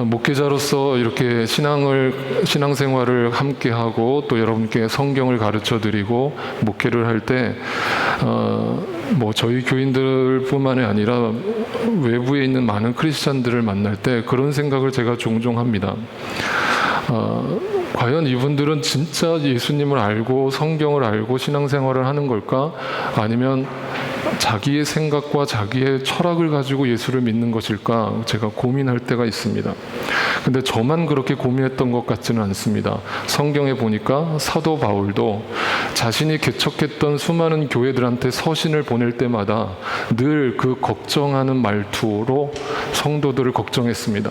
목회자로서 이렇게 신앙생활을 함께하고 또 여러분께 성경을 가르쳐드리고 목회를 할 때 저희 교인들뿐만이 아니라 외부에 있는 많은 크리스찬들을 만날 때 그런 생각을 제가 종종 합니다. 과연 이분들은 진짜 예수님을 알고 성경을 알고 신앙생활을 하는 걸까? 아니면 자기의 생각과 자기의 철학을 가지고 예수를 믿는 것일까? 제가 고민할 때가 있습니다. 근데 저만 그렇게 고민했던 것 같지는 않습니다. 성경에 보니까 사도 바울도 자신이 개척했던 수많은 교회들한테 서신을 보낼 때마다 늘 그 걱정하는 말투로 성도들을 걱정했습니다.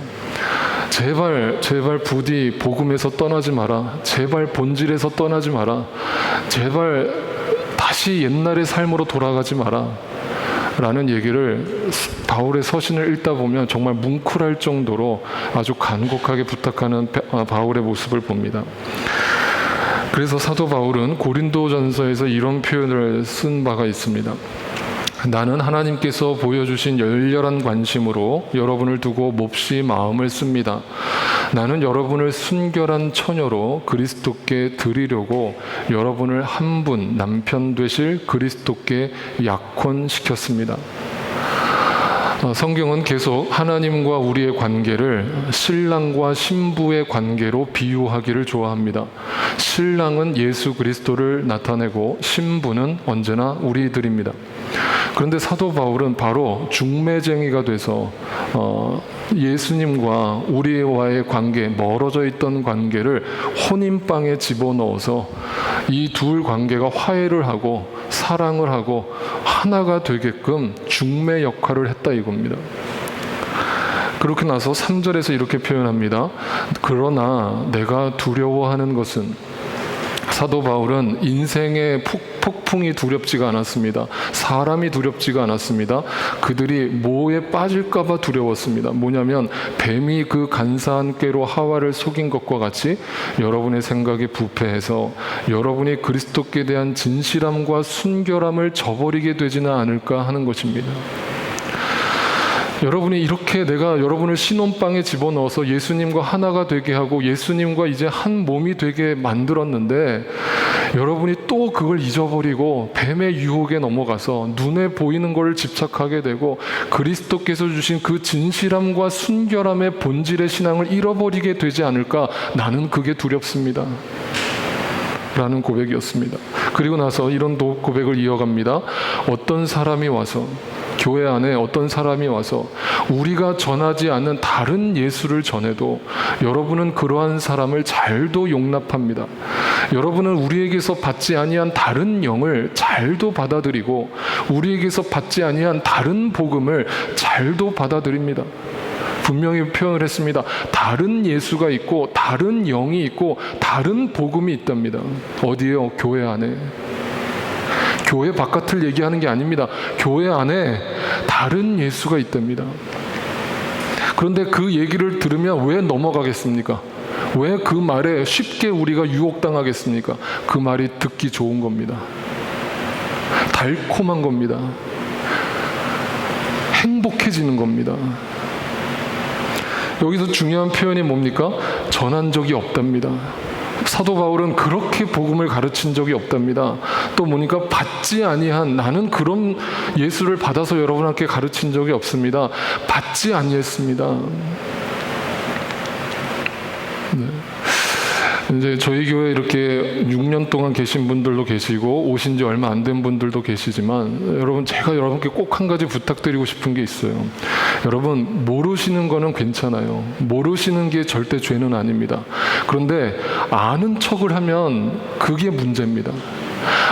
제발 부디 복음에서 떠나지 마라. 제발 본질에서 떠나지 마라. 제발 다시 옛날의 삶으로 돌아가지 마라. 라는 얘기를 바울의 서신을 읽다 보면 정말 뭉클할 정도로 아주 간곡하게 부탁하는 바울의 모습을 봅니다. 그래서 사도 바울은 고린도전서에서 이런 표현을 쓴 바가 있습니다. 나는 하나님께서 보여주신 열렬한 관심으로 여러분을 두고 몹시 마음을 씁니다. 나는 여러분을 순결한 처녀로 그리스도께 드리려고 여러분을 한 분 남편 되실 그리스도께 약혼시켰습니다. 성경은 계속 하나님과 우리의 관계를 신랑과 신부의 관계로 비유하기를 좋아합니다. 신랑은 예수 그리스도를 나타내고 신부는 언제나 우리들입니다. 그런데 사도 바울은 바로 중매쟁이가 돼서 예수님과 우리와의 관계, 멀어져 있던 관계를 혼인방에 집어넣어서 이 둘 관계가 화해를 하고 사랑을 하고 하나가 되게끔 중매 역할을 했다 이겁니다. 그렇게 나서 3절에서 이렇게 표현합니다. 그러나 내가 두려워하는 것은, 사도 바울은 인생의 폭풍이 두렵지가 않았습니다. 사람이 두렵지가 않았습니다. 그들이 뭐에 빠질까봐 두려웠습니다. 뭐냐면 뱀이 그 간사한 꾀로 하와를 속인 것과 같이 여러분의 생각이 부패해서 여러분이 그리스도께 대한 진실함과 순결함을 저버리게 되지는 않을까 하는 것입니다. 여러분이 이렇게 내가 여러분을 신혼방에 집어넣어서 예수님과 하나가 되게 하고 예수님과 이제 한 몸이 되게 만들었는데 여러분이 또 그걸 잊어버리고 뱀의 유혹에 넘어가서 눈에 보이는 걸 집착하게 되고 그리스도께서 주신 그 진실함과 순결함의 본질의 신앙을 잃어버리게 되지 않을까, 나는 그게 두렵습니다. 라는 고백이었습니다. 그리고 나서 이런 고백을 이어갑니다. 어떤 사람이 와서, 교회 안에 어떤 사람이 와서 우리가 전하지 않는 다른 예수를 전해도 여러분은 그러한 사람을 잘도 용납합니다. 여러분은 우리에게서 받지 아니한 다른 영을 잘도 받아들이고 우리에게서 받지 아니한 다른 복음을 잘도 받아들입니다. 분명히 표현을 했습니다. 다른 예수가 있고 다른 영이 있고 다른 복음이 있답니다. 어디에요? 교회 안에. 교회 바깥을 얘기하는 게 아닙니다. 교회 안에 다른 예수가 있답니다. 그런데 그 얘기를 들으면 왜 넘어가겠습니까? 왜 그 말에 쉽게 우리가 유혹당하겠습니까? 그 말이 듣기 좋은 겁니다. 달콤한 겁니다. 행복해지는 겁니다. 여기서 중요한 표현이 뭡니까? 전한 적이 없답니다. 사도 바울은 그렇게 복음을 가르친 적이 없답니다. 또 보니까 받지 아니한, 나는 그런 예수를 받아서 여러분께 가르친 적이 없습니다. 받지 아니했습니다. 네. 이제 저희 교회에 이렇게 6년 동안 계신 분들도 계시고 오신 지 얼마 안 된 분들도 계시지만 여러분, 제가 여러분께 꼭 한 가지 부탁드리고 싶은 게 있어요. 여러분, 모르시는 거는 괜찮아요. 모르시는 게 절대 죄는 아닙니다. 그런데 아는 척을 하면 그게 문제입니다.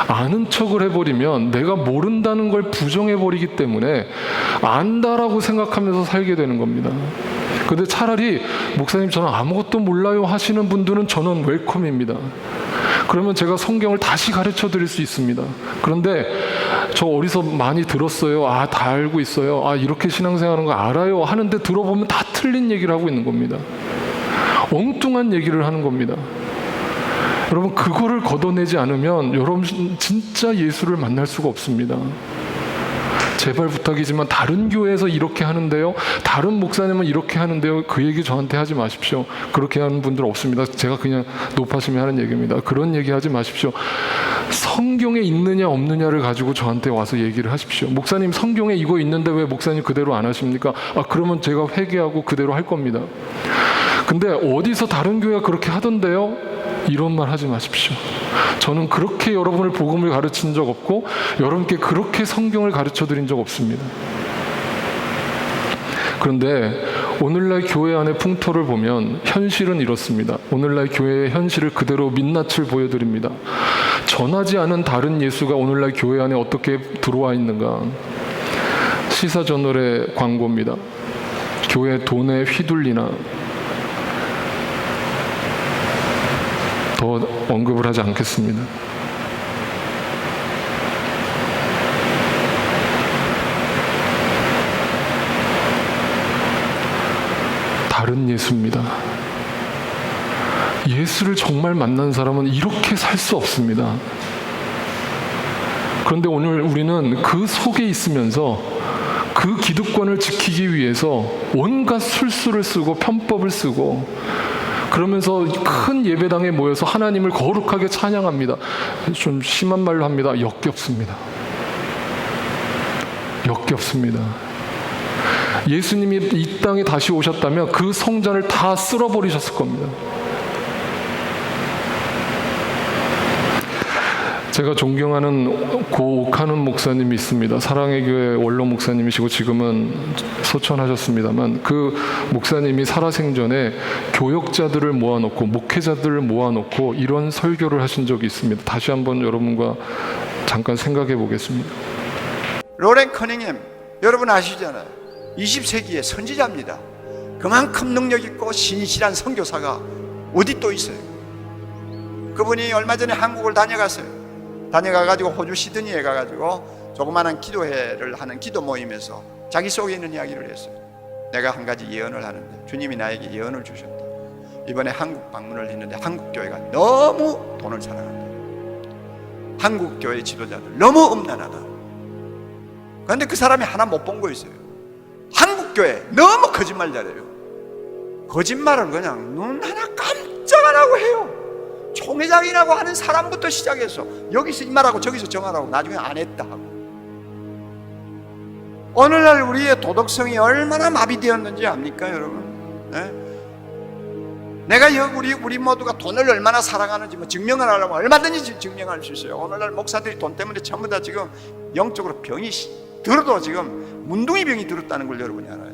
아는 척을 해버리면 내가 모른다는 걸 부정해버리기 때문에 안다라고 생각하면서 살게 되는 겁니다. 근데 차라리 목사님 저는 아무것도 몰라요 하시는 분들은 저는 웰컴입니다. 그러면 제가 성경을 다시 가르쳐 드릴 수 있습니다. 그런데 저 어디서 많이 들었어요. 다 알고 있어요. 이렇게 신앙생활하는 거 알아요 하는데 들어보면 다 틀린 얘기를 하고 있는 겁니다. 엉뚱한 얘기를 하는 겁니다. 여러분, 그거를 걷어내지 않으면 여러분 진짜 예수를 만날 수가 없습니다. 제발 부탁이지만 다른 교회에서 이렇게 하는데요, 다른 목사님은 이렇게 하는데요, 그 얘기 저한테 하지 마십시오. 그렇게 하는 분들 없습니다. 제가 그냥 높아심에 하는 얘기입니다. 그런 얘기 하지 마십시오. 성경에 있느냐 없느냐를 가지고 저한테 와서 얘기를 하십시오. 목사님, 성경에 이거 있는데 왜 목사님 그대로 안 하십니까? 그러면 제가 회개하고 그대로 할 겁니다. 근데 어디서 다른 교회가 그렇게 하던데요? 이런 말 하지 마십시오. 저는 그렇게 여러분을 복음을 가르친 적 없고 여러분께 그렇게 성경을 가르쳐 드린 적 없습니다. 그런데 오늘날 교회 안의 풍토를 보면 현실은 이렇습니다. 오늘날 교회의 현실을 그대로 민낯을 보여드립니다. 전하지 않은 다른 예수가 오늘날 교회 안에 어떻게 들어와 있는가. 시사저널의 광고입니다. 교회 돈에 휘둘리나. 더 언급을 하지 않겠습니다. 다른 예수입니다. 예수를 정말 만난 사람은 이렇게 살 수 없습니다. 그런데 오늘 우리는 그 속에 있으면서 그 기득권을 지키기 위해서 온갖 술수를 쓰고 편법을 쓰고 그러면서 큰 예배당에 모여서 하나님을 거룩하게 찬양합니다. 좀 심한 말로 합니다. 역겹습니다. 역겹습니다. 예수님이 이 땅에 다시 오셨다면 그 성전을 다 쓸어버리셨을 겁니다. 제가 존경하는 고 옥하는 목사님이 있습니다. 사랑의 교회 원로 목사님이시고 지금은 소천하셨습니다만, 그 목사님이 살아생전에 교역자들을 모아놓고 목회자들을 모아놓고 이런 설교를 하신 적이 있습니다. 다시 한번 여러분과 잠깐 생각해 보겠습니다. 로렌 커닝햄, 여러분 아시잖아요. 20세기의 선지자입니다. 그만큼 능력 있고 신실한 선교사가 어디 또 있어요. 그분이 얼마 전에 한국을 다녀가가지고 호주 시드니에 가가지고 조그마한 기도회를 하는 기도 모임에서 자기 속에 있는 이야기를 했어요. 내가 한 가지 예언을 하는데 주님이 나에게 예언을 주셨다. 이번에 한국 방문을 했는데 한국 교회가 너무 돈을 사랑한다. 한국 교회 지도자들 너무 음란하다. 그런데 그 사람이 하나 못 본 거 있어요. 한국 교회 너무 거짓말 잘해요. 거짓말은 그냥 눈 하나 깜짝 안 하고 해요. 총회장이라고 하는 사람부터 시작해서 여기서 이 말하고 저기서 저 말하고 나중에 안 했다 하고. 오늘날 우리의 도덕성이 얼마나 마비되었는지 압니까 여러분? 네? 내가 우리 모두가 돈을 얼마나 사랑하는지 증명을 하려면 얼마든지 증명할 수 있어요. 오늘날 목사들이 돈 때문에 전부 다 지금 영적으로 병이 들어도 지금 문둥이 병이 들었다는 걸 여러분이 알아요.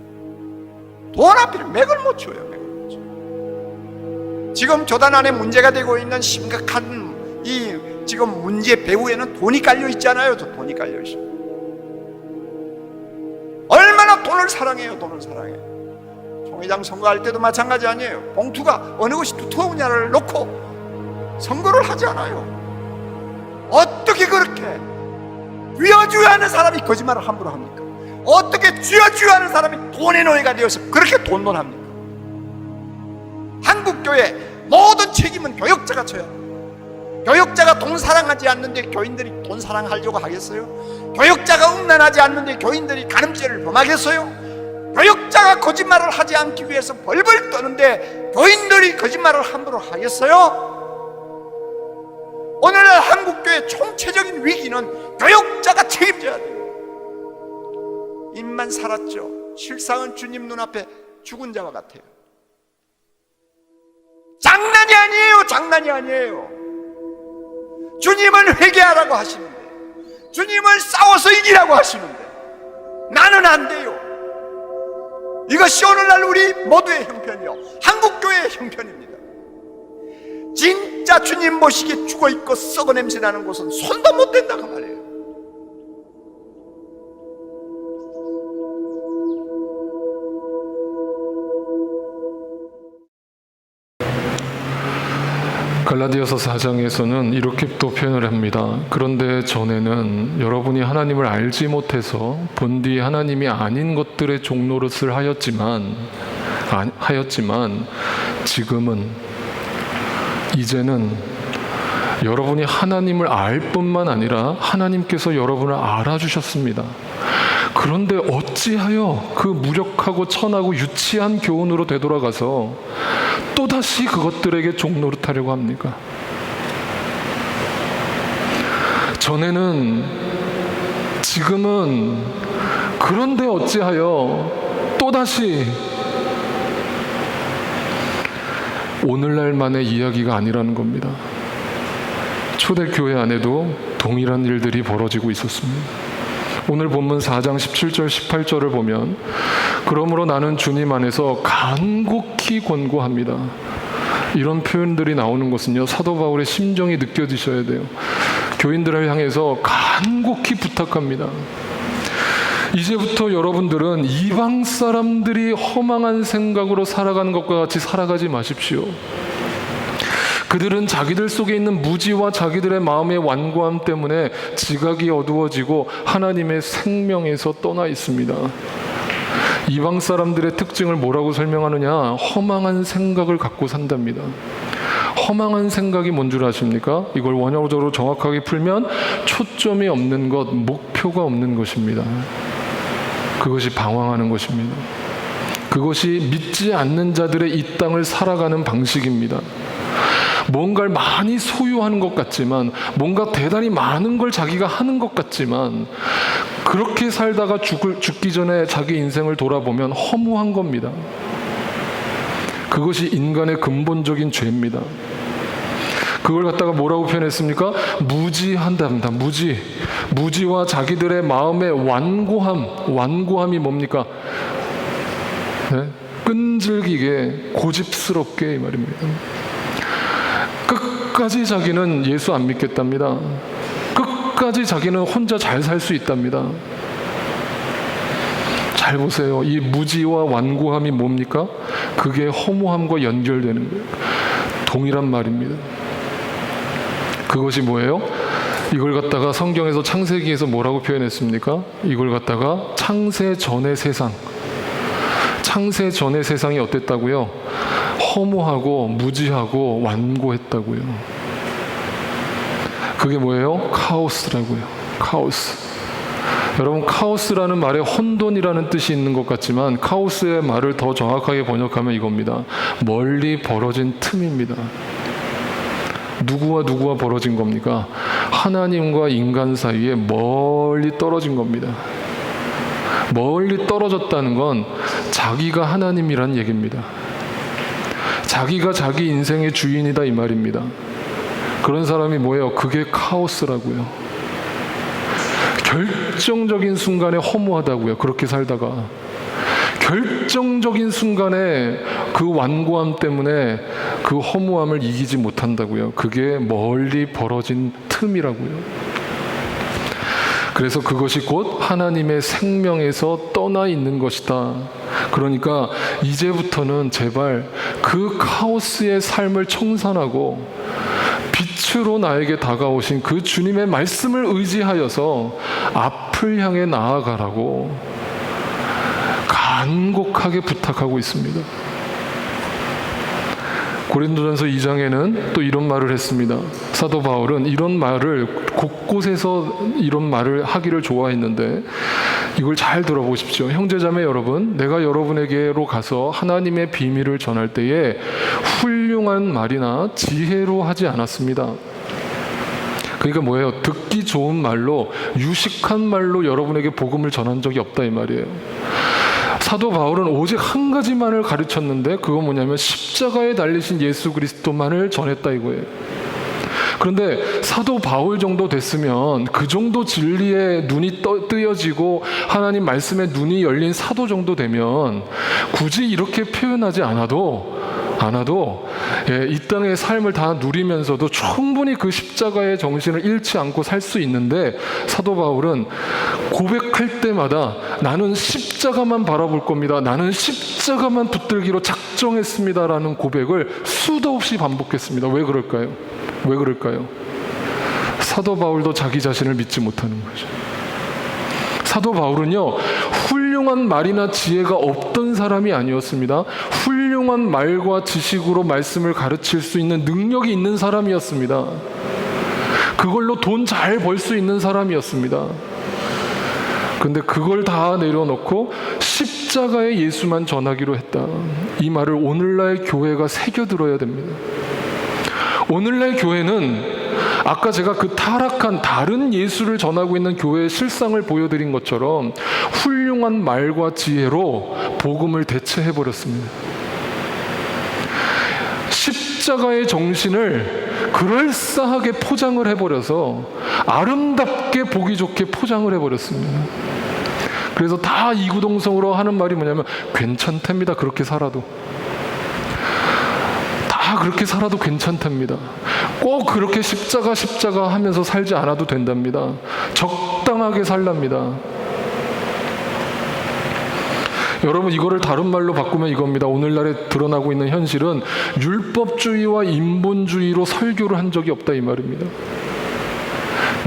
돈 앞에 맥을 못 쳐요. 지금 교단 안에 문제가 되고 있는 심각한 이 지금 문제 배후에는 돈이 깔려 있잖아요. 돈이 깔려 있어요. 얼마나 돈을 사랑해요. 돈을 사랑해. 총회장 선거할 때도 마찬가지 아니에요. 봉투가 어느 것이 두터우냐를 놓고 선거를 하지 않아요. 어떻게 그렇게 쥐어쥐어하는 사람이 거짓말을 함부로 합니까? 어떻게 쥐어쥐어하는 사람이 돈의 노예가 되어서 그렇게 돈론합니까? 한국교회 모든 책임은 교역자가 져야 합니다. 교역자가 돈 사랑하지 않는데 교인들이 돈 사랑하려고 하겠어요? 교역자가 음란하지 않는데 교인들이 간음죄를 범하겠어요? 교역자가 거짓말을 하지 않기 위해서 벌벌 떠는데 교인들이 거짓말을 함부로 하겠어요? 오늘날 한국교회 총체적인 위기는 교역자가 책임져야 돼요. 입만 살았죠. 실상은 주님 눈앞에 죽은 자와 같아요. 장난이 아니에요. 장난이 아니에요. 주님은 회개하라고 하시는데, 주님은 싸워서 이기라고 하시는데 나는 안 돼요. 이것이 오늘날 우리 모두의 형편이요, 한국교회의 형편입니다. 진짜 주님 보시기에 죽어있고 썩어 냄새나는 곳은 손도 못 댄다 그 말이에요. 갈라디아서 4장에서는 이렇게 또 표현을 합니다. 그런데 전에는 여러분이 하나님을 알지 못해서 본디 하나님이 아닌 것들의 종노릇을 하였지만 이제는 여러분이 하나님을 알 뿐만 아니라 하나님께서 여러분을 알아주셨습니다. 그런데 어찌하여 그 무력하고 천하고 유치한 교훈으로 되돌아가서 또다시 그것들에게 종노릇하려고 합니까? 전에는, 지금은, 그런데 어찌하여 또다시, 오늘날만의 이야기가 아니라는 겁니다. 초대교회 안에도 동일한 일들이 벌어지고 있었습니다. 오늘 본문 4장 17절 18절을 보면 그러므로 나는 주님 안에서 간곡히 권고합니다. 이런 표현들이 나오는 것은요, 사도 바울의 심정이 느껴지셔야 돼요. 교인들을 향해서 간곡히 부탁합니다. 이제부터 여러분들은 이방 사람들이 허망한 생각으로 살아가는 것과 같이 살아가지 마십시오. 그들은 자기들 속에 있는 무지와 자기들의 마음의 완고함 때문에 지각이 어두워지고 하나님의 생명에서 떠나 있습니다. 이방 사람들의 특징을 뭐라고 설명하느냐? 허망한 생각을 갖고 산답니다. 허망한 생각이 뭔 줄 아십니까? 이걸 원어적으로 정확하게 풀면 초점이 없는 것, 목표가 없는 것입니다. 그것이 방황하는 것입니다. 그것이 믿지 않는 자들의 이 땅을 살아가는 방식입니다. 뭔가를 많이 소유하는 것 같지만, 뭔가 대단히 많은 걸 자기가 하는 것 같지만, 그렇게 살다가 죽기 전에 자기 인생을 돌아보면 허무한 겁니다. 그것이 인간의 근본적인 죄입니다. 그걸 갖다가 뭐라고 표현했습니까? 무지한답니다. 무지와 자기들의 마음의 완고함이 뭡니까? 네? 끈질기게 고집스럽게 이 말입니다. 끝까지 자기는 예수 안 믿겠답니다. 끝까지 자기는 혼자 잘 살 수 있답니다. 잘 보세요. 이 무지와 완고함이 뭡니까? 그게 허무함과 연결되는 거예요. 동일한 말입니다. 그것이 뭐예요? 이걸 갖다가 성경에서 창세기에서 뭐라고 표현했습니까? 이걸 갖다가 창세 전의 세상. 창세 전의 세상이 어땠다고요? 허무하고 무지하고 완고했다고요. 그게 뭐예요? 카오스라고요. 카오스. 여러분, 카오스라는 말에 혼돈이라는 뜻이 있는 것 같지만 카오스의 말을 더 정확하게 번역하면 이겁니다. 멀리 벌어진 틈입니다. 누구와 벌어진 겁니까? 하나님과 인간 사이에 멀리 떨어진 겁니다. 멀리 떨어졌다는 건 자기가 하나님이란 얘기입니다. 자기가 자기 인생의 주인이다 이 말입니다. 그런 사람이 뭐예요? 그게 카오스라고요. 결정적인 순간에 허무하다고요. 그렇게 살다가 결정적인 순간에 그 완고함 때문에 그 허무함을 이기지 못한다고요. 그게 멀리 벌어진 틈이라고요. 그래서 그것이 곧 하나님의 생명에서 떠나 있는 것이다. 그러니까 이제부터는 제발 그 카오스의 삶을 청산하고 빛으로 나에게 다가오신 그 주님의 말씀을 의지하여서 앞을 향해 나아가라고 간곡하게 부탁하고 있습니다. 고린도전서 2장에는 또 이런 말을 했습니다. 사도 바울은 이런 말을 곳곳에서 이런 말을 하기를 좋아했는데 이걸 잘 들어보십시오. 형제자매 여러분, 내가 여러분에게로 가서 하나님의 비밀을 전할 때에 훌륭한 말이나 지혜로 하지 않았습니다. 그러니까 뭐예요? 듣기 좋은 말로, 유식한 말로 여러분에게 복음을 전한 적이 없다 이 말이에요. 사도 바울은 오직 한 가지만을 가르쳤는데 그건 뭐냐면 십자가에 달리신 예수 그리스도만을 전했다 이거예요. 그런데 사도 바울 정도 됐으면, 그 정도 진리에 눈이 뜨여지고 하나님 말씀에 눈이 열린 사도 정도 되면 굳이 이렇게 표현하지 않아도 이 땅의 삶을 다 누리면서도 충분히 그 십자가의 정신을 잃지 않고 살 수 있는데, 사도 바울은 고백할 때마다 나는 십자가만 바라볼 겁니다, 나는 십자가만 붙들기로 작정했습니다라는 고백을 수도 없이 반복했습니다. 왜 그럴까요? 사도 바울도 자기 자신을 믿지 못하는 거죠. 사도 바울은요, 훌륭한 말이나 지혜가 없던 사람이 아니었습니다. 훌륭한 말과 지식으로 말씀을 가르칠 수 있는 능력이 있는 사람이었습니다. 그걸로 돈 잘 벌 수 있는 사람이었습니다. 근데 그걸 다 내려놓고 십자가의 예수만 전하기로 했다. 이 말을 오늘날 교회가 새겨들어야 됩니다. 오늘날 교회는 아까 제가 그 타락한 다른 예수를 전하고 있는 교회의 실상을 보여드린 것처럼 훌륭한 말과 지혜로 복음을 대체해버렸습니다. 십자가의 정신을 그럴싸하게 포장을 해버려서 아름답게 보기 좋게 포장을 해버렸습니다. 그래서 다 이구동성으로 하는 말이 뭐냐면 괜찮답니다. 그렇게 살아도. 다 그렇게 살아도 괜찮답니다. 꼭 그렇게 십자가 하면서 살지 않아도 된답니다. 적당하게 살랍니다. 여러분, 이거를 다른 말로 바꾸면 이겁니다. 오늘날에 드러나고 있는 현실은 율법주의와 인본주의로 설교를 한 적이 없다 이 말입니다.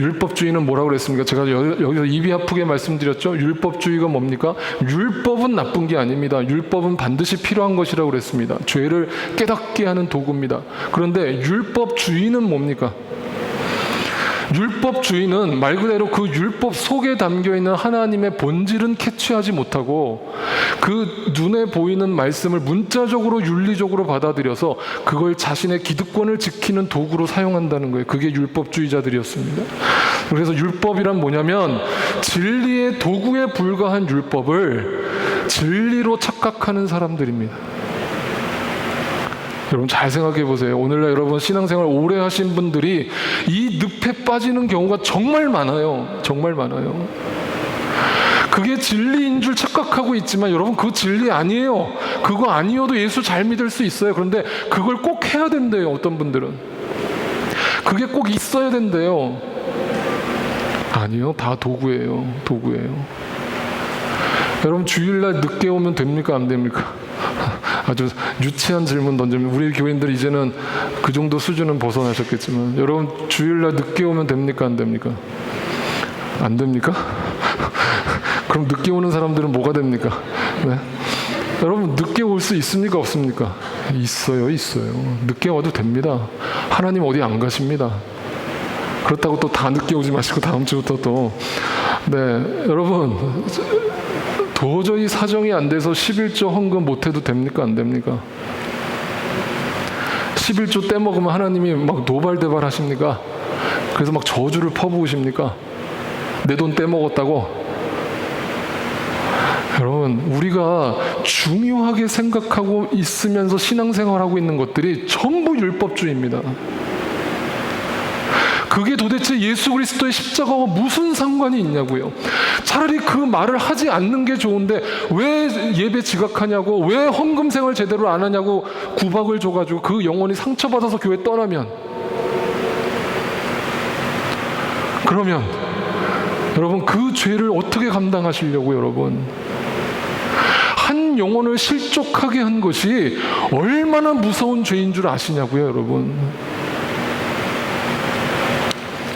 율법주의는 뭐라고 그랬습니까? 제가 여기서 입이 아프게 말씀드렸죠. 율법주의가 뭡니까? 율법은 나쁜 게 아닙니다. 율법은 반드시 필요한 것이라고 그랬습니다. 죄를 깨닫게 하는 도구입니다. 그런데 율법주의는 뭡니까? 율법주의는 말 그대로 그 율법 속에 담겨있는 하나님의 본질은 캐치하지 못하고 그 눈에 보이는 말씀을 문자적으로 윤리적으로 받아들여서 그걸 자신의 기득권을 지키는 도구로 사용한다는 거예요. 그게 율법주의자들이었습니다. 그래서 율법이란 뭐냐면 진리의 도구에 불과한 율법을 진리로 착각하는 사람들입니다. 여러분 잘 생각해 보세요. 오늘날 여러분 신앙생활 오래 하신 분들이 이 늪에 빠지는 경우가 정말 많아요. 정말 많아요. 그게 진리인 줄 착각하고 있지만 여러분 그거 진리 아니에요. 그거 아니어도 예수 잘 믿을 수 있어요. 그런데 그걸 꼭 해야 된대요. 어떤 분들은. 그게 꼭 있어야 된대요. 아니요. 다 도구예요. 도구예요. 여러분 주일날 늦게 오면 됩니까? 안 됩니까? 아주 유치한 질문 던지면 우리 교인들 이제는 그 정도 수준은 벗어나셨겠지만 여러분 주일날 늦게 오면 됩니까? 안 됩니까? 안 됩니까? 그럼 늦게 오는 사람들은 뭐가 됩니까? 네? 여러분 늦게 올 수 있습니까? 없습니까? 있어요. 늦게 와도 됩니다. 하나님 어디 안 가십니다. 그렇다고 또 다 늦게 오지 마시고 다음 주부터 또 여러분 도저히 사정이 안 돼서 11조 헌금 못해도 됩니까? 안 됩니까? 11조 떼먹으면 하나님이 막 노발대발 하십니까? 그래서 막 저주를 퍼부으십니까? 내 돈 떼먹었다고? 여러분 우리가 중요하게 생각하고 있으면서 신앙생활하고 있는 것들이 전부 율법주의입니다. 그게 도대체 예수 그리스도의 십자가와 무슨 상관이 있냐고요. 차라리 그 말을 하지 않는 게 좋은데 왜 예배 지각하냐고, 왜 헌금 생활 제대로 안 하냐고 구박을 줘가지고 그 영혼이 상처받아서 교회 떠나면, 그러면 여러분 그 죄를 어떻게 감당하시려고. 여러분 한 영혼을 실족하게 한 것이 얼마나 무서운 죄인 줄 아시냐고요. 여러분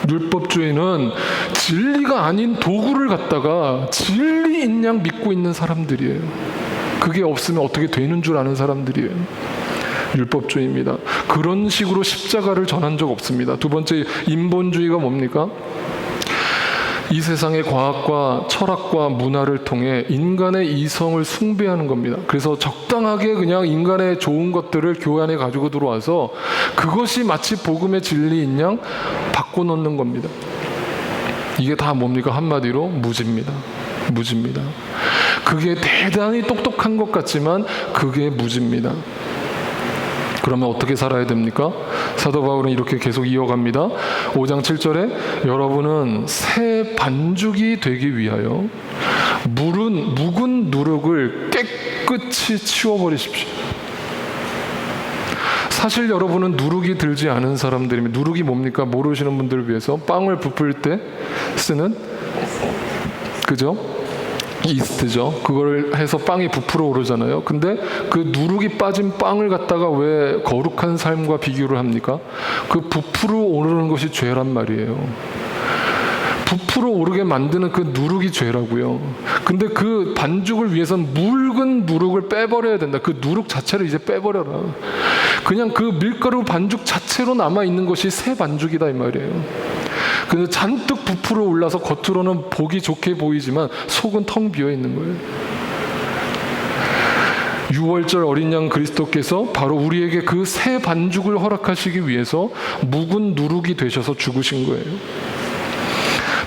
율법주의는 진리가 아닌 도구를 갖다가 진리인 양 믿고 있는 사람들이에요. 그게 없으면 어떻게 되는 줄 아는 사람들이에요. 율법주의입니다. 그런 식으로 십자가를 전한 적 없습니다. 두 번째 인본주의가 뭡니까? 이 세상의 과학과 철학과 문화를 통해 인간의 이성을 숭배하는 겁니다. 그래서 적당하게 그냥 인간의 좋은 것들을 교회 안에 가지고 들어와서 그것이 마치 복음의 진리인 양 바꿔놓는 겁니다. 이게 다 뭡니까? 한마디로 무지입니다. 무지입니다. 그게 대단히 똑똑한 것 같지만 그게 무지입니다. 그러면 어떻게 살아야 됩니까? 사도 바울은 이렇게 계속 이어갑니다. 5장 7절에 여러분은 새 반죽이 되기 위하여 묵은 누룩을 깨끗이 치워버리십시오. 사실 여러분은 누룩이 들지 않은 사람들입니다. 누룩이 뭡니까? 모르시는 분들을 위해서 빵을 부풀 때 쓰는, 그죠? 이스트죠. 그걸 해서 빵이 부풀어 오르잖아요. 근데 그 누룩이 빠진 빵을 갖다가 왜 거룩한 삶과 비교를 합니까? 그 부풀어 오르는 것이 죄란 말이에요. 부풀어 오르게 만드는 그 누룩이 죄라고요. 근데 그 반죽을 위해서는 묽은 누룩을 빼버려야 된다. 그 누룩 자체를 이제 빼버려라. 그냥 그 밀가루 반죽 자체로 남아있는 것이 새 반죽이다 이 말이에요. 근데 잔뜩 부풀어 올라서 겉으로는 보기 좋게 보이지만 속은 텅 비어 있는 거예요. 6월절 어린 양 그리스도께서 바로 우리에게 그 새 반죽을 허락하시기 위해서 묵은 누룩이 되셔서 죽으신 거예요.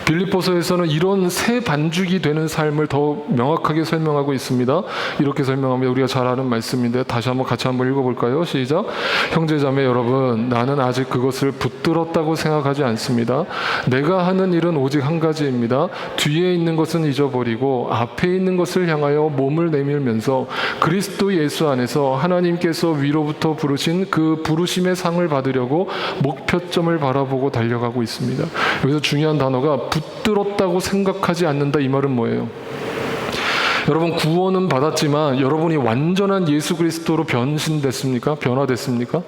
빌립보서에서는 이런 새 반죽이 되는 삶을 더 명확하게 설명하고 있습니다. 이렇게 설명합니다. 우리가 잘 아는 말씀인데 다시 한번 같이 한번 읽어볼까요? 시작. 형제자매 여러분, 나는 아직 그것을 붙들었다고 생각하지 않습니다. 내가 하는 일은 오직 한 가지입니다. 뒤에 있는 것은 잊어버리고 앞에 있는 것을 향하여 몸을 내밀면서 그리스도 예수 안에서 하나님께서 위로부터 부르신 그 부르심의 상을 받으려고 목표점을 바라보고 달려가고 있습니다. 여기서 중요한 단어가 붙들었다고 생각하지 않는다. 이 말은 뭐예요? 여러분, 구원은 받았지만 여러분이 완전한 예수 그리스도로 변신됐습니까? 변화됐습니까?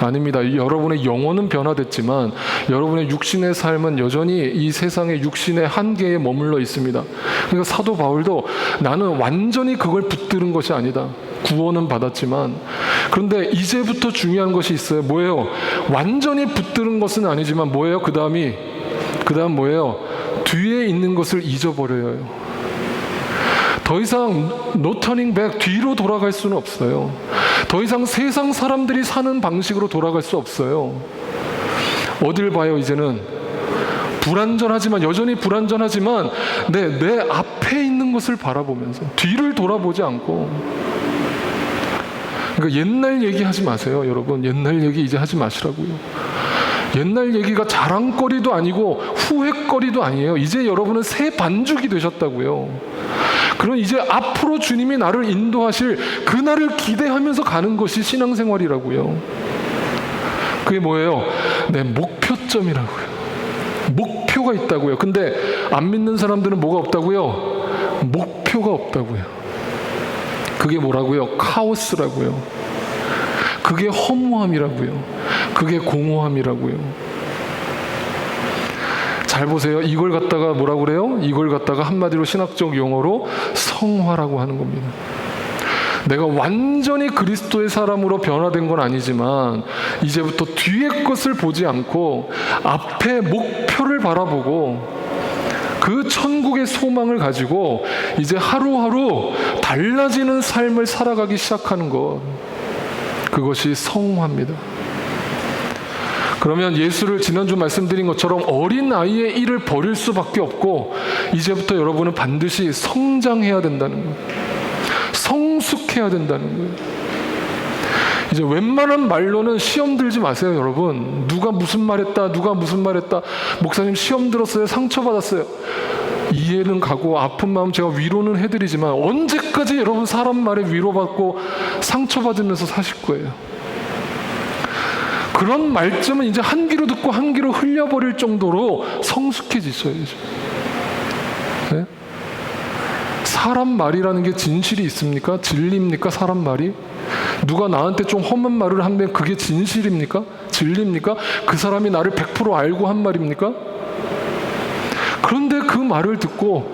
아닙니다. 여러분의 영혼은 변화됐지만 여러분의 육신의 삶은 여전히 이 세상의 육신의 한계에 머물러 있습니다. 그러니까 사도 바울도 나는 완전히 그걸 붙드는 것이 아니다. 구원은 받았지만, 그런데 이제부터 중요한 것이 있어요. 뭐예요? 완전히 붙드는 것은 아니지만 뭐예요? 그 다음 뭐예요? 뒤에 있는 것을 잊어버려야 해요. 더 이상 no turning back, 뒤로 돌아갈 수는 없어요. 더 이상 세상 사람들이 사는 방식으로 돌아갈 수 없어요. 어딜 봐요? 이제는 불안전하지만, 여전히 불안전하지만 내 앞에 있는 것을 바라보면서 뒤를 돌아보지 않고. 그러니까 옛날 얘기하지 마세요, 여러분. 옛날 얘기 이제 하지 마시라고요. 옛날 얘기가 자랑거리도 아니고 후회거리도 아니에요. 이제 여러분은 새 반죽이 되셨다고요. 그럼 이제 앞으로 주님이 나를 인도하실 그날을 기대하면서 가는 것이 신앙생활이라고요. 그게 뭐예요? 내 목표점이라고요. 목표가 있다고요. 근데 안 믿는 사람들은 뭐가 없다고요? 목표가 없다고요. 그게 뭐라고요? 카오스라고요. 그게 허무함이라고요. 그게 공허함이라고요. 잘 보세요. 이걸 갖다가 뭐라고 그래요? 이걸 갖다가 한마디로 신학적 용어로 성화라고 하는 겁니다. 내가 완전히 그리스도의 사람으로 변화된 건 아니지만 이제부터 뒤의 것을 보지 않고 앞에 목표를 바라보고 그 천국의 소망을 가지고 이제 하루하루 달라지는 삶을 살아가기 시작하는 것, 그것이 성화입니다. 그러면 예수를 지난주 말씀드린 것처럼 어린 아이의 일을 버릴 수밖에 없고 이제부터 여러분은 반드시 성장해야 된다는 거예요. 성숙해야 된다는 거예요. 이제 웬만한 말로는 시험 들지 마세요, 여러분. 누가 무슨 말했다, 누가 무슨 말했다. 목사님 시험 들었어요, 상처받았어요. 이해는 가고 아픈 마음 제가 위로는 해드리지만 언제까지 여러분 사람 말에 위로받고 상처받으면서 사실 거예요? 그런 말씀은 이제 한 귀로 듣고 한 귀로 흘려버릴 정도로 성숙해지셔야죠. 네? 사람 말이라는 게 진실이 있습니까? 진리입니까? 사람 말이? 누가 나한테 좀 험한 말을 하면 그게 진실입니까? 진리입니까? 그 사람이 나를 100% 알고 한 말입니까? 그런데 그 말을 듣고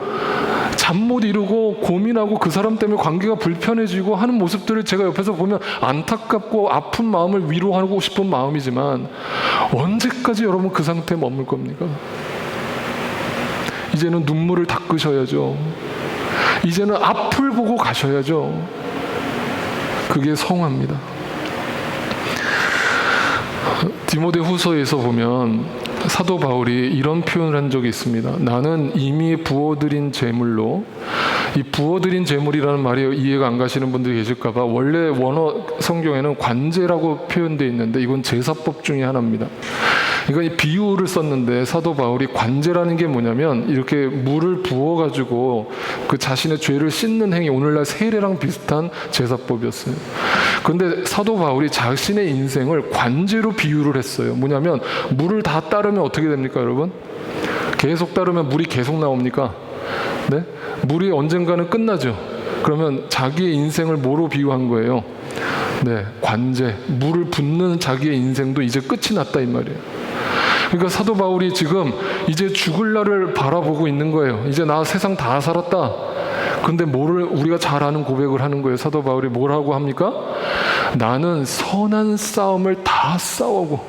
잠 못 이루고 고민하고 그 사람 때문에 관계가 불편해지고 하는 모습들을 제가 옆에서 보면 안타깝고 아픈 마음을 위로하고 싶은 마음이지만 언제까지 여러분 그 상태에 머물 겁니까? 이제는 눈물을 닦으셔야죠. 이제는 앞을 보고 가셔야죠. 그게 성화입니다. 디모데후서에서 보면 사도 바울이 이런 표현을 한 적이 있습니다. 나는 이미 부어드린 제물로, 이 부어드린 제물이라는 말이 이해가 안 가시는 분들이 계실까 봐 원래 원어 성경에는 관제라고 표현되어 있는데 이건 제사법 중에 하나입니다. 그러니까 이 비유를 썼는데 사도 바울이 관제라는 게 뭐냐면 이렇게 물을 부어가지고 그 자신의 죄를 씻는 행위, 오늘날 세례랑 비슷한 제사법이었어요. 그런데 사도 바울이 자신의 인생을 관제로 비유를 했어요. 뭐냐면 물을 다 따르면 어떻게 됩니까, 여러분? 계속 따르면 물이 계속 나옵니까? 네? 물이 언젠가는 끝나죠. 그러면 자기의 인생을 뭐로 비유한 거예요? 네, 관제. 물을 붓는 자기의 인생도 이제 끝이 났다 이 말이에요. 그러니까 사도 바울이 지금 이제 죽을 날을 바라보고 있는 거예요. 이제 나 세상 다 살았다. 근데 뭐를 우리가 잘 아는 고백을 하는 거예요. 사도 바울이 뭐라고 합니까? 나는 선한 싸움을 다 싸우고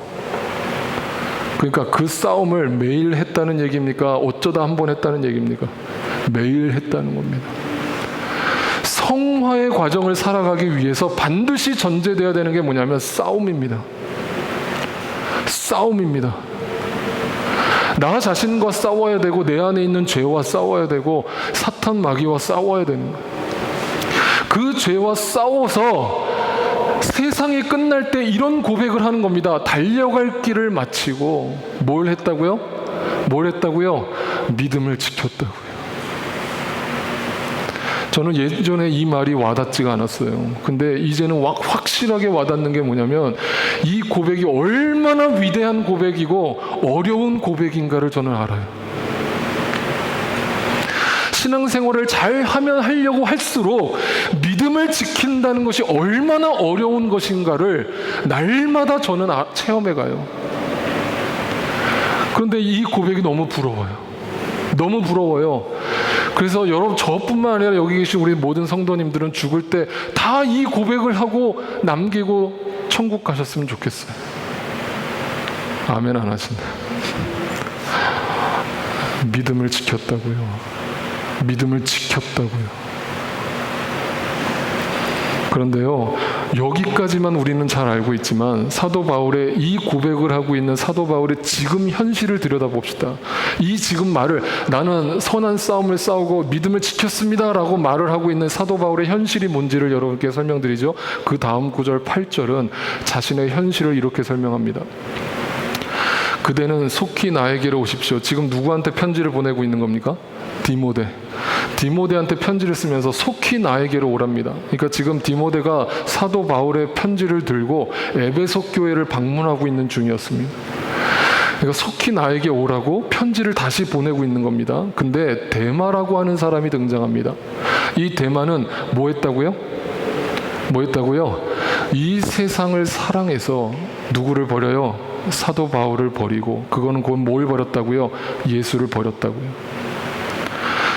그러니까 그 싸움을 매일 했다는 얘기입니까? 어쩌다 한 번 했다는 얘기입니까? 매일 했다는 겁니다. 성화의 과정을 살아가기 위해서 반드시 전제되어야 되는 게 뭐냐면 싸움입니다. 싸움입니다. 나 자신과 싸워야 되고, 내 안에 있는 죄와 싸워야 되고, 사탄 마귀와 싸워야 되는 거예요. 그 죄와 싸워서 세상이 끝날 때 이런 고백을 하는 겁니다. 달려갈 길을 마치고 뭘 했다고요? 뭘 했다고요? 믿음을 지켰다고요. 저는 예전에 이 말이 와닿지가 않았어요. 근데 이제는 확실하게 와닿는 게 뭐냐면, 이 고백이 얼마나 위대한 고백이고 어려운 고백인가를 저는 알아요. 신앙생활을 잘 하려고 할수록 믿음을 지킨다는 것이 얼마나 어려운 것인가를 날마다 저는 체험해가요. 그런데 이 고백이 너무 부러워요. 너무 부러워요. 그래서 여러분, 저뿐만 아니라 여기 계신 우리 모든 성도님들은 죽을 때 다 이 고백을 하고 남기고 천국 가셨으면 좋겠어요. 아멘 안 하시네. 믿음을 지켰다고요. 믿음을 지켰다고요. 그런데요, 여기까지만 우리는 잘 알고 있지만 사도 바울의 이 고백을 하고 있는 사도 바울의 지금 현실을 들여다봅시다. 이 지금 말을, 나는 선한 싸움을 싸우고 믿음을 지켰습니다 라고 말을 하고 있는 사도 바울의 현실이 뭔지를 여러분께 설명드리죠. 그 다음 구절 8절은 자신의 현실을 이렇게 설명합니다. 그대는 속히 나에게로 오십시오. 지금 누구한테 편지를 보내고 있는 겁니까? 디모데한테 편지를 쓰면서 속히 나에게로 오랍니다. 그러니까 지금 디모데가 사도 바울의 편지를 들고 에베소 교회를 방문하고 있는 중이었습니다. 그러니까 속히 나에게 오라고 편지를 다시 보내고 있는 겁니다. 근데 데마라고 하는 사람이 등장합니다. 이 데마는 뭐 했다고요? 이 세상을 사랑해서 누구를 버려요? 사도 바울을 버리고, 그거는 곧 뭘 버렸다고요? 예수를 버렸다고요.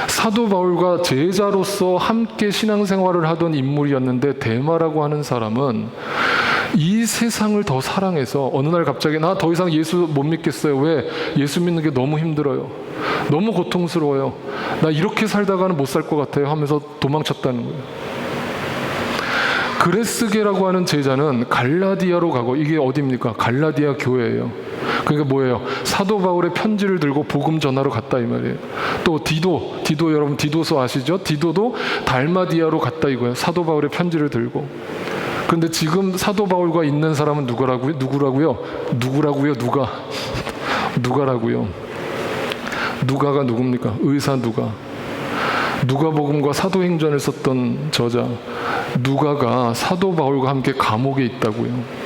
사도 바울과 제자로서 함께 신앙생활을 하던 인물이었는데, 데마라고 하는 사람은 이 세상을 더 사랑해서 어느 날 갑자기 나 더 이상 예수 못 믿겠어요. 왜? 예수 믿는 게 너무 힘들어요. 너무 고통스러워요. 나 이렇게 살다가는 못 살 것 같아요 하면서 도망쳤다는 거예요. 그레스게라고 하는 제자는 갈라디아로 가고, 이게 어디입니까? 갈라디아 교회예요. 그러니까 뭐예요? 사도 바울의 편지를 들고 복음 전하러 갔다 이 말이에요. 또 디도 여러분 디도서 아시죠? 디도도 달마디아로 갔다 이거예요. 사도 바울의 편지를 들고. 그런데 지금 사도 바울과 있는 사람은 누구라고요? 누가라고요? 누가가 누굽니까? 의사 누가. 누가복음과 사도행전을 썼던 저자 누가가 사도 바울과 함께 감옥에 있다고요.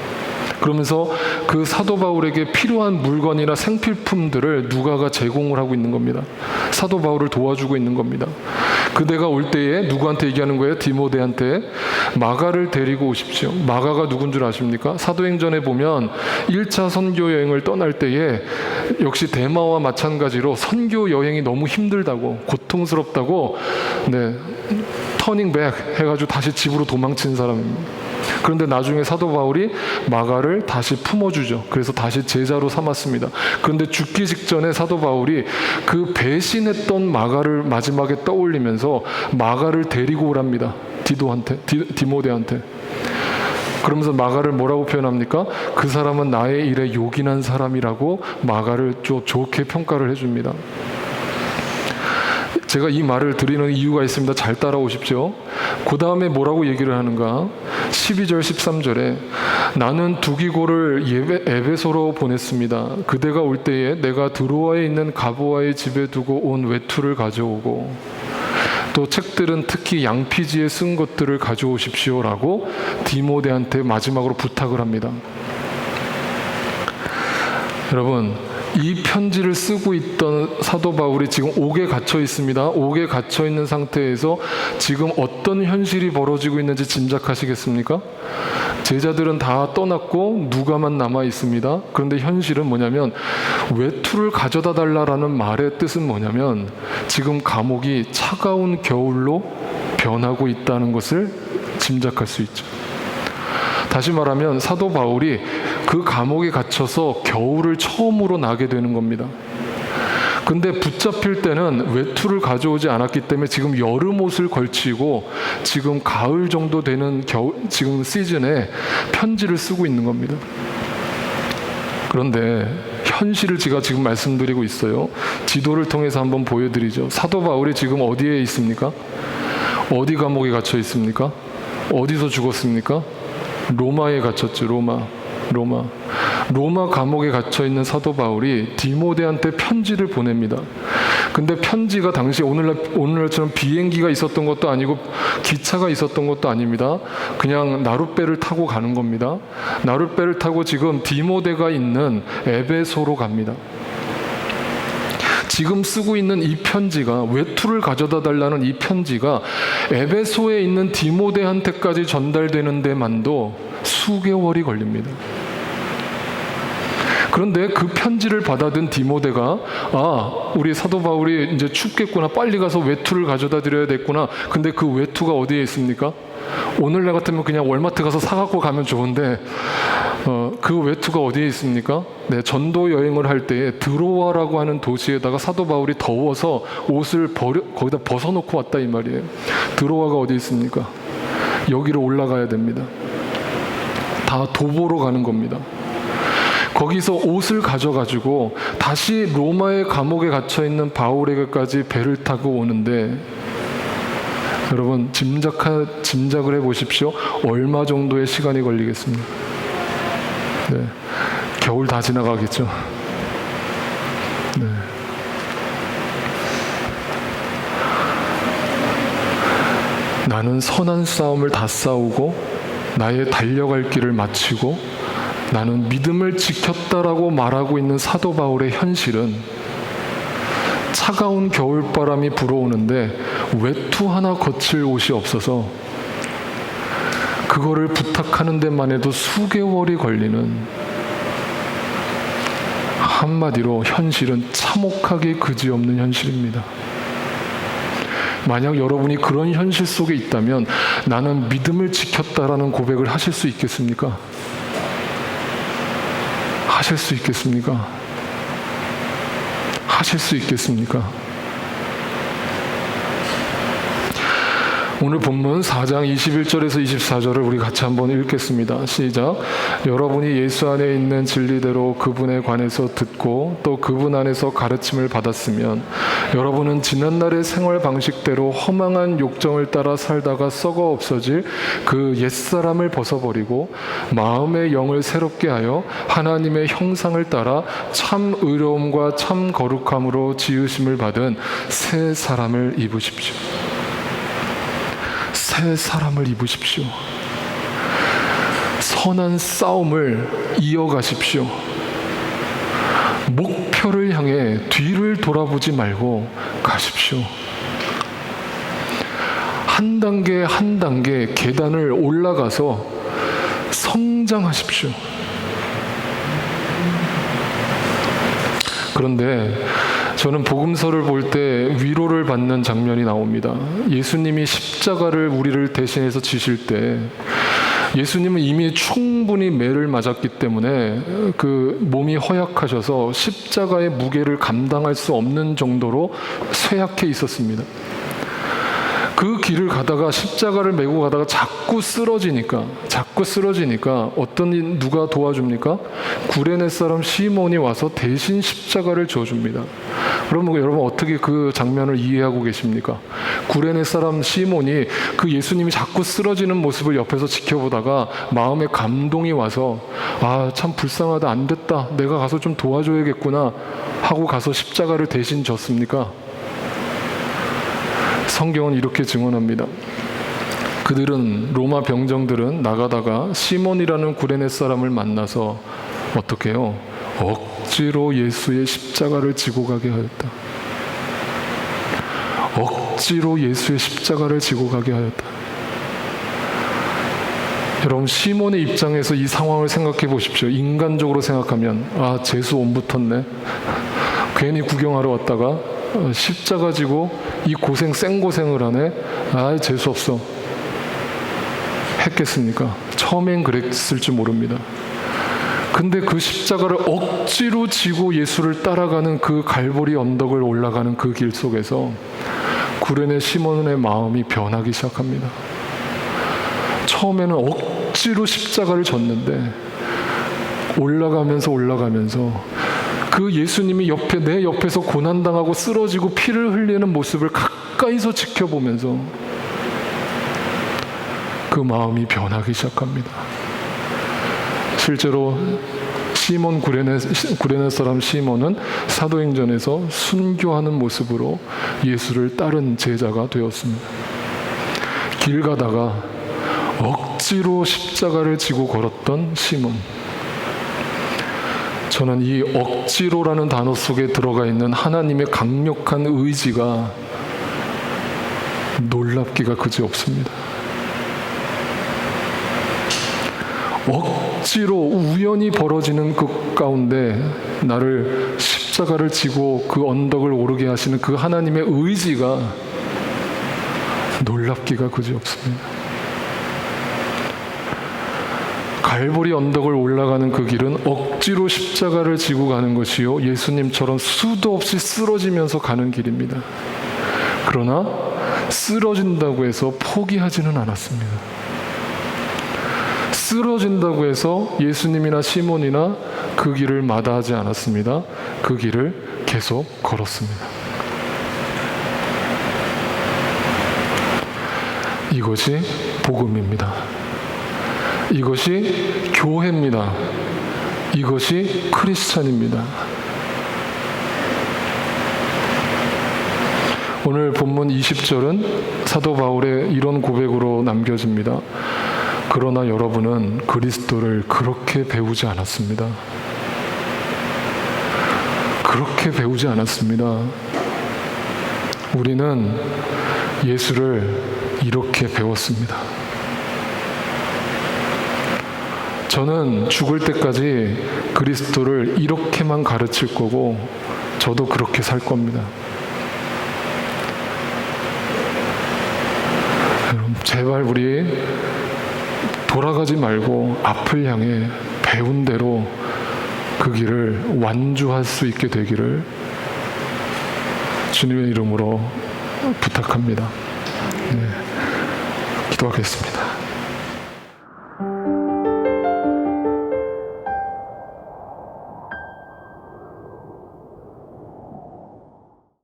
그러면서 그 사도 바울에게 필요한 물건이나 생필품들을 누가가 제공을 하고 있는 겁니다. 사도 바울을 도와주고 있는 겁니다. 그대가 올 때에 누구한테 얘기하는 거예요? 디모데한테 마가를 데리고 오십시오. 마가가 누군 줄 아십니까? 사도행전에 보면 1차 선교 여행을 떠날 때에 역시 데마와 마찬가지로 선교 여행이 너무 힘들다고, 고통스럽다고, 터닝 백 해가지고 다시 집으로 도망친 사람입니다. 그런데 나중에 사도 바울이 마가를 다시 품어주죠. 그래서 다시 제자로 삼았습니다. 그런데 죽기 직전에 사도 바울이 그 배신했던 마가를 마지막에 떠올리면서 마가를 데리고 오랍니다. 디모데한테. 그러면서 마가를 뭐라고 표현합니까? 그 사람은 나의 일에 요긴한 사람이라고 마가를 좋게 평가를 해줍니다. 제가 이 말을 드리는 이유가 있습니다. 잘 따라오십시오. 그 다음에 뭐라고 얘기를 하는가? 12절 13절에 나는 두기고를 에베소로 보냈습니다. 그대가 올 때에 내가 드로아에 있는 가보아의 집에 두고 온 외투를 가져오고, 또 책들은 특히 양피지에 쓴 것들을 가져오십시오라고 디모데한테 마지막으로 부탁을 합니다. 여러분, 이 편지를 쓰고 있던 사도 바울이 지금 옥에 갇혀 있습니다. 옥에 갇혀 있는 상태에서 지금 어떤 현실이 벌어지고 있는지 짐작하시겠습니까? 제자들은 다 떠났고 누가만 남아 있습니다. 그런데 현실은 뭐냐면, 외투를 가져다 달라라는 말의 뜻은 뭐냐면, 지금 감옥이 차가운 겨울로 변하고 있다는 것을 짐작할 수 있죠. 다시 말하면 사도 바울이 그 감옥에 갇혀서 겨울을 처음으로 나게 되는 겁니다. 근데 붙잡힐 때는 외투를 가져오지 않았기 때문에 지금 여름 옷을 걸치고 지금 가을 정도 되는 지금 시즌에 편지를 쓰고 있는 겁니다. 그런데 현실을 제가 지금 말씀드리고 있어요. 지도를 통해서 한번 보여드리죠. 사도 바울이 지금 어디에 있습니까? 어디 감옥에 갇혀 있습니까? 어디서 죽었습니까? 로마에 갇혔죠. 로마 감옥에 갇혀 있는 사도 바울이 디모데한테 편지를 보냅니다. 근데 편지가 당시 오늘날처럼 비행기가 있었던 것도 아니고 기차가 있었던 것도 아닙니다. 그냥 나룻배를 타고 가는 겁니다. 나룻배를 타고 지금 디모데가 있는 에베소로 갑니다. 지금 쓰고 있는 이 편지가, 외투를 가져다 달라는 이 편지가 에베소에 있는 디모데한테까지 전달되는 데만도 수개월이 걸립니다. 그런데 그 편지를 받아든 디모데가 우리 사도 바울이 이제 춥겠구나, 빨리 가서 외투를 가져다 드려야 됐구나. 근데 그 외투가 어디에 있습니까? 오늘날 같으면 그냥 월마트 가서 사갖고 가면 좋은데 그 외투가 어디에 있습니까? 네, 전도 여행을 할 때에 드로아라고 하는 도시에다가 사도 바울이 더워서 옷을 거기다 벗어놓고 왔다 이 말이에요. 드로아가 어디 있습니까? 여기로 올라가야 됩니다. 다 도보로 가는 겁니다. 거기서 옷을 가져가지고 다시 로마의 감옥에 갇혀있는 바울에게까지 배를 타고 오는데, 여러분 짐작을 해보십시오. 얼마 정도의 시간이 걸리겠습니까? 네, 겨울 다 지나가겠죠. 네. 나는 선한 싸움을 다 싸우고 나의 달려갈 길을 마치고 나는 믿음을 지켰다라고 말하고 있는 사도 바울의 현실은, 차가운 겨울바람이 불어오는데 외투 하나 거칠 옷이 없어서 그거를 부탁하는 데만 해도 수개월이 걸리는, 한마디로 현실은 참혹하게 그지없는 현실입니다. 만약 여러분이 그런 현실 속에 있다면 나는 믿음을 지켰다라는 고백을 하실 수 있겠습니까? 하실 수 있겠습니까? 하실 수 있겠습니까? 오늘 본문 4장 21절에서 24절을 우리 같이 한번 읽겠습니다. 시작. 여러분이 예수 안에 있는 진리대로 그분에 관해서 듣고 또 그분 안에서 가르침을 받았으면 여러분은 지난날의 생활 방식대로 허망한 욕정을 따라 살다가 썩어 없어질 그 옛사람을 벗어버리고 마음의 영을 새롭게 하여 하나님의 형상을 따라 참 의로움과 참 거룩함으로 지으심을 받은 새 사람을 입으십시오. 새 사람을 입으십시오. 선한 싸움을 이어가십시오. 목표를 향해 뒤를 돌아보지 말고 가십시오. 한 단계 한 단계 계단을 올라가서 성장하십시오. 그런데 저는 복음서를 볼 때 위로를 받는 장면이 나옵니다. 예수님이 십자가를 우리를 대신해서 지실 때 예수님은 이미 충분히 매를 맞았기 때문에 그 몸이 허약하셔서 십자가의 무게를 감당할 수 없는 정도로 쇠약해 있었습니다. 그 길을 가다가 십자가를 메고 가다가 자꾸 쓰러지니까 누가 도와줍니까? 구레네 사람 시몬이 와서 대신 십자가를 져줍니다. 그러면 여러분 어떻게 그 장면을 이해하고 계십니까? 구레네 사람 시몬이 그 예수님이 자꾸 쓰러지는 모습을 옆에서 지켜보다가 마음에 감동이 와서 참 불쌍하다, 안 됐다, 내가 가서 좀 도와줘야겠구나 하고 가서 십자가를 대신 졌습니까? 성경은 이렇게 증언합니다. 그들은, 로마 병정들은 나가다가 시몬이라는 구레네 사람을 만나서 어떻게 해요? 억지로 예수의 십자가를 지고 가게 하였다. 억지로 예수의 십자가를 지고 가게 하였다. 여러분, 시몬의 입장에서 이 상황을 생각해 보십시오. 인간적으로 생각하면 재수 온 붙었네. 괜히 구경하러 왔다가 십자가 지고 이 고생, 생고생을 하네. 재수 없어. 했겠습니까? 처음엔 그랬을지 모릅니다. 근데 그 십자가를 억지로 지고 예수를 따라가는 그 갈보리 언덕을 올라가는 그 길 속에서 구레네 시몬의 마음이 변하기 시작합니다. 처음에는 억지로 십자가를 졌는데 올라가면서 그 예수님이 내 옆에서 고난당하고 쓰러지고 피를 흘리는 모습을 가까이서 지켜보면서 그 마음이 변하기 시작합니다. 실제로 시몬 구레네 사람 시몬은 사도행전에서 순교하는 모습으로 예수를 따른 제자가 되었습니다. 길 가다가 억지로 십자가를 지고 걸었던 시몬. 저는 이 억지로라는 단어 속에 들어가 있는 하나님의 강력한 의지가 놀랍기가 그지없습니다. 억지로 우연히 벌어지는 그 가운데 나를 십자가를 지고 그 언덕을 오르게 하시는 그 하나님의 의지가 놀랍기가 그지없습니다. 갈보리 언덕을 올라가는 그 길은 억지로 십자가를 지고 가는 것이요, 예수님처럼 수도 없이 쓰러지면서 가는 길입니다. 그러나 쓰러진다고 해서 포기하지는 않았습니다. 쓰러진다고 해서 예수님이나 시몬이나 그 길을 마다하지 않았습니다. 그 길을 계속 걸었습니다. 이것이 복음입니다. 이것이 교회입니다. 이것이 크리스찬입니다. 오늘 본문 20절은 사도 바울의 이런 고백으로 남겨집니다. 그러나 여러분은 그리스도를 그렇게 배우지 않았습니다. 그렇게 배우지 않았습니다. 우리는 예수를 이렇게 배웠습니다. 저는 죽을 때까지 그리스도를 이렇게만 가르칠 거고 저도 그렇게 살 겁니다. 여러분, 제발 우리 돌아가지 말고 앞을 향해 배운 대로 그 길을 완주할 수 있게 되기를 주님의 이름으로 부탁합니다. 네, 기도하겠습니다.